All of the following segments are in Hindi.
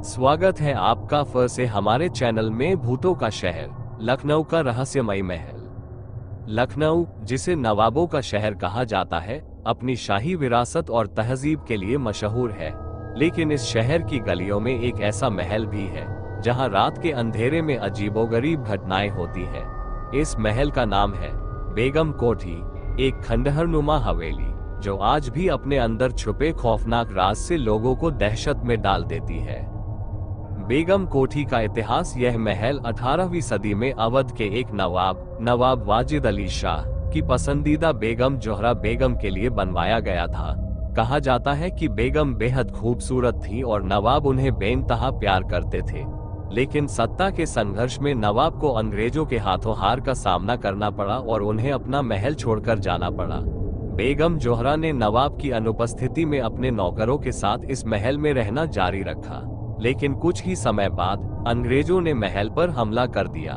स्वागत है आपका फिर से हमारे चैनल में भूतों का शहर लखनऊ का रहस्यमयी महल। लखनऊ, जिसे नवाबों का शहर कहा जाता है, अपनी शाही विरासत और तहजीब के लिए मशहूर है। लेकिन इस शहर की गलियों में एक ऐसा महल भी है जहां रात के अंधेरे में अजीबोगरीब घटनाएं होती है। इस महल का नाम है बेगम कोठी, एक खंडहरनुमा हवेली जो आज भी अपने अंदर छुपे खौफनाक राज से लोगों को दहशत में डाल देती है। बेगम कोठी का इतिहास। यह महल 18वीं सदी में अवध के एक नवाब वाजिद अली शाह की पसंदीदा बेगम जोहरा बेगम के लिए बनवाया गया था। कहा जाता है कि बेगम बेहद खूबसूरत थी और नवाब उन्हें बेइंतहा प्यार करते थे। लेकिन सत्ता के संघर्ष में नवाब को अंग्रेजों के हाथों हार का सामना करना पड़ा और उन्हें अपना महल छोड़कर जाना पड़ा। बेगम जोहरा ने नवाब की अनुपस्थिति में अपने नौकरों के साथ इस महल में रहना जारी रखा। लेकिन कुछ ही समय बाद अंग्रेजों ने महल पर हमला कर दिया।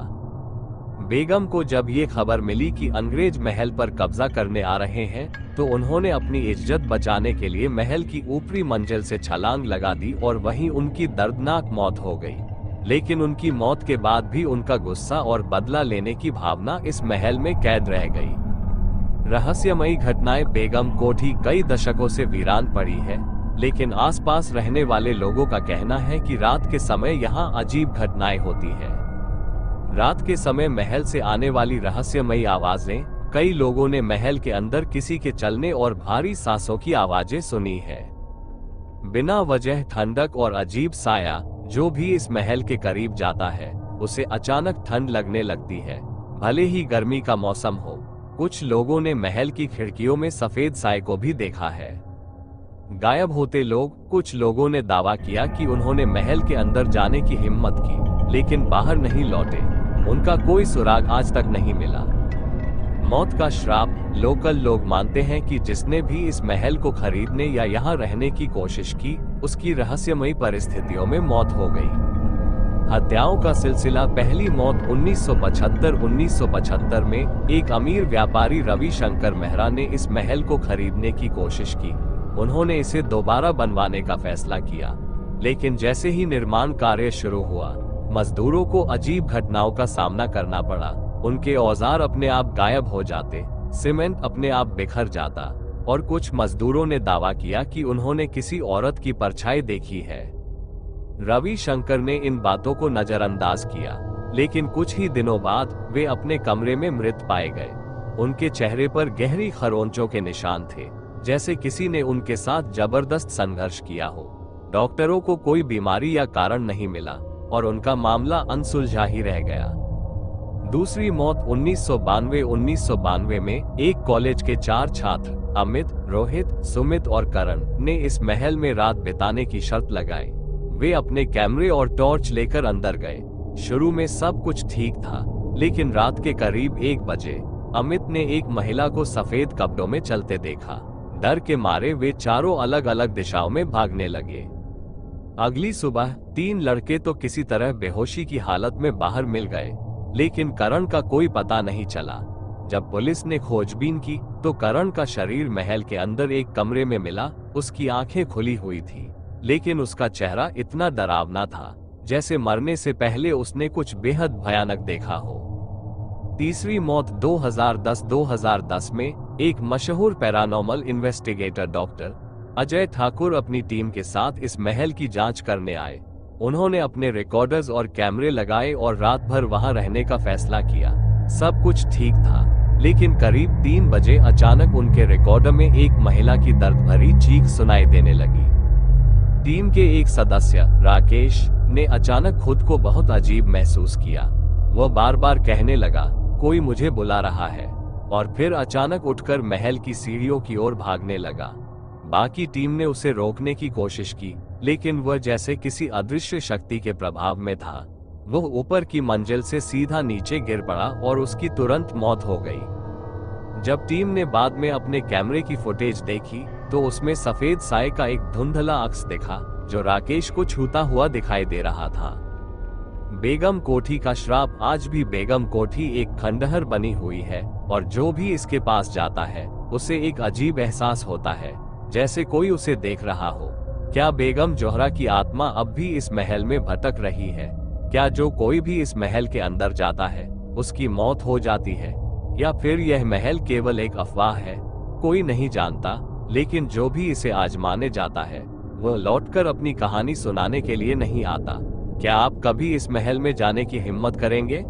बेगम को जब ये खबर मिली कि अंग्रेज महल पर कब्जा करने आ रहे हैं, तो उन्होंने अपनी इज्जत बचाने के लिए महल की ऊपरी मंजिल से छलांग लगा दी और वहीं उनकी दर्दनाक मौत हो गई। लेकिन उनकी मौत के बाद भी उनका गुस्सा और बदला लेने की भावना इस महल में कैद रह गई। रहस्यमयी घटनाएं। बेगम कोठी कई दशकों से वीरान पड़ी है, लेकिन आसपास रहने वाले लोगों का कहना है कि रात के समय यहाँ अजीब घटनाएं होती है। रात के समय महल से आने वाली रहस्यमयी आवाजें। कई लोगों ने महल के अंदर किसी के चलने और भारी सांसों की आवाजें सुनी है। बिना वजह ठंडक और अजीब साया। जो भी इस महल के करीब जाता है उसे अचानक ठंड लगने लगती है, भले ही गर्मी का मौसम हो। कुछ लोगों ने महल की खिड़कियों में सफेद साए को भी देखा है। गायब होते लोग। कुछ लोगों ने दावा किया कि उन्होंने महल के अंदर जाने की हिम्मत की, लेकिन बाहर नहीं लौटे। उनका कोई सुराग आज तक नहीं मिला। मौत का श्राप। लोकल लोग मानते हैं कि जिसने भी इस महल को खरीदने या यहाँ रहने की कोशिश की, उसकी रहस्यमयी परिस्थितियों में मौत हो गई। हत्याओं का सिलसिला। पहली मौत 1975 में एक अमीर व्यापारी रवि शंकर मेहरा ने इस महल को खरीदने की कोशिश की। उन्होंने इसे दोबारा बनवाने का फैसला किया, लेकिन जैसे ही निर्माण कार्य शुरू हुआ, मजदूरों को अजीब घटनाओं का सामना करना पड़ा। उनके औजार अपने आप गायब हो जाते, सीमेंट अपने आप बिखर जाता, और कुछ मजदूरों ने दावा किया कि उन्होंने किसी औरत की परछाई देखी है। रवि शंकर ने इन बातों को नजरअंदाज किया, लेकिन कुछ ही दिनों बाद वे अपने कमरे में मृत पाए गए। उनके चेहरे पर गहरी खरोंचों के निशान थे, जैसे किसी ने उनके साथ जबरदस्त संघर्ष किया हो। डॉक्टरों को कोई बीमारी या कारण नहीं मिला और उनका मामला अनसुलझा ही रह गया। दूसरी मौत 1992 में एक कॉलेज के 4 छात्र अमित, रोहित, सुमित और करण ने इस महल में रात बिताने की शर्त लगाई। वे अपने कैमरे और टॉर्च लेकर अंदर गए। शुरू में सब कुछ ठीक था, लेकिन रात के करीब 1 बजे अमित ने एक महिला को सफेद कपड़ों में चलते देखा। डर के मारे वे चारों अलग अलग दिशाओं में भागने लगे। अगली सुबह 3 लड़के तो किसी तरह बेहोशी की हालत में बाहर मिल गए, लेकिन करण का कोई पता नहीं चला। जब पुलिस ने खोजबीन की तो करण का शरीर महल के अंदर एक कमरे में मिला। उसकी आंखें खुली हुई थी, लेकिन उसका चेहरा इतना डरावना था जैसे मरने से पहले उसने कुछ बेहद भयानक देखा हो। तीसरी मौत 2010 में एक मशहूर paranormal investigator doctor Ajay Thakur अपनी टीम के साथ इस महल की जांच करने आए। उन्होंने अपने रिकॉर्डर्स और कैमरे लगाए और रात भर वहां रहने का फैसला किया। सब कुछ ठीक था, लेकिन करीब 3 बजे अचानक उनके रिकॉर्डर में एक महिला की दर्द भरी चीख सुनाई देने लगी। टीम के एक सदस्य राकेश ने अचानक खुद को बहुत अजीब महसूस किया। वह बार बार कहने लगा, कोई मुझे बुला रहा है, और फिर अचानक उठकर महल की सीढ़ियों की ओर भागने लगा। बाकी टीम ने उसे रोकने की कोशिश की, लेकिन वह जैसे किसी अदृश्य शक्ति के प्रभाव में था। वह ऊपर की मंजिल से सीधा नीचे गिर पड़ा और उसकी तुरंत मौत हो गई। जब टीम ने बाद में अपने कैमरे की फुटेज देखी तो उसमें सफेद साए का एक धुंधला अक्स दिखा, जो राकेश को छूता हुआ दिखाई दे रहा था। बेगम कोठी का श्राप। आज भी बेगम कोठी एक खंडहर बनी हुई है, और जो भी इसके पास जाता है उसे एक अजीब एहसास होता है, जैसे कोई उसे देख रहा हो। क्या बेगम जोहरा की आत्मा अब भी इस महल में भटक रही है? क्या जो कोई भी इस महल के अंदर जाता है उसकी मौत हो जाती है, या फिर यह महल केवल एक अफवाह है? कोई नहीं जानता, लेकिन जो भी इसे आजमाने जाता है वह लौटकर अपनी कहानी सुनाने के लिए नहीं आता। क्या आप कभी इस महल में जाने की हिम्मत करेंगे?